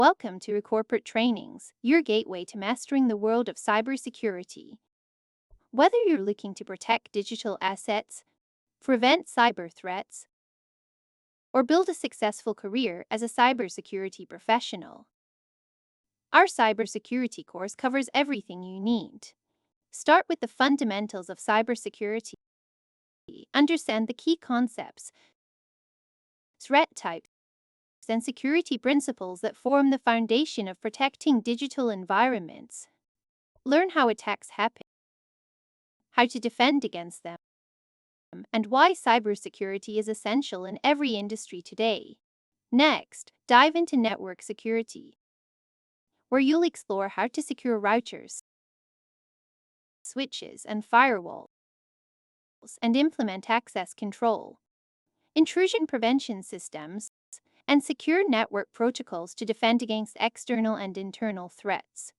Welcome to Ecorporate Trainings, your gateway to mastering the world of cybersecurity. Whether you're looking to protect digital assets, prevent cyber threats, or build a successful career as a cybersecurity professional, our cybersecurity course covers everything you need. Start with the fundamentals of cybersecurity, understand the key concepts, threat types, and security principles that form the foundation of protecting digital environments. Learn how attacks happen, how to defend against them, and why cybersecurity is essential in every industry today. Next, dive into network security, where you'll explore how to secure routers, switches, and firewalls, and implement access control, intrusion prevention systems, and secure network protocols to defend against external and internal threats.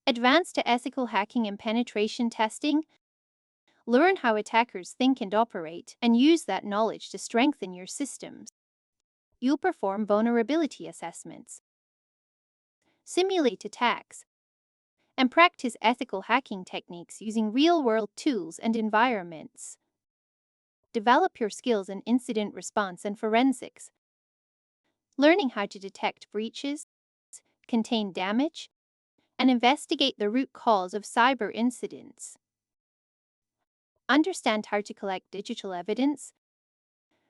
Advanced ethical hacking and penetration testing. Learn how attackers think and operate, and use that knowledge to strengthen your systems. You'll perform vulnerability assessments, simulate attacks, and practice ethical hacking techniques using real-world tools and environments. Develop your skills in incident response and forensics, learning how to detect breaches, contain damage, and investigate the root cause of cyber incidents. Understand how to collect digital evidence,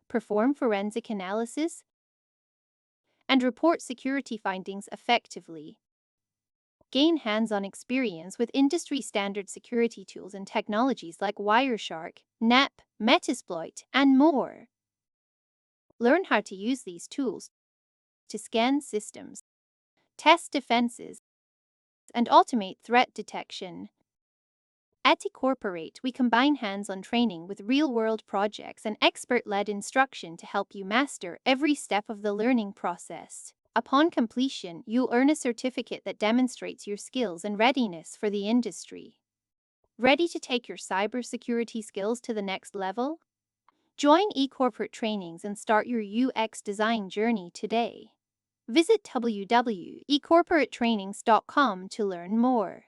perform forensic analysis, and report security findings effectively. Gain hands-on experience with industry-standard security tools and technologies like Wireshark, NAP, Metasploit, and more. Learn how to use these tools to scan systems, test defenses, and automate threat detection. At Ecorporate, we combine hands-on training with real-world projects and expert-led instruction to help you master every step of the learning process. Upon completion, you'll earn a certificate that demonstrates your skills and readiness for the industry. Ready to take your cybersecurity skills to the next level? Join Ecorporate Trainings and start your UX design journey today. Visit www.ecorporatetrainings.com to learn more.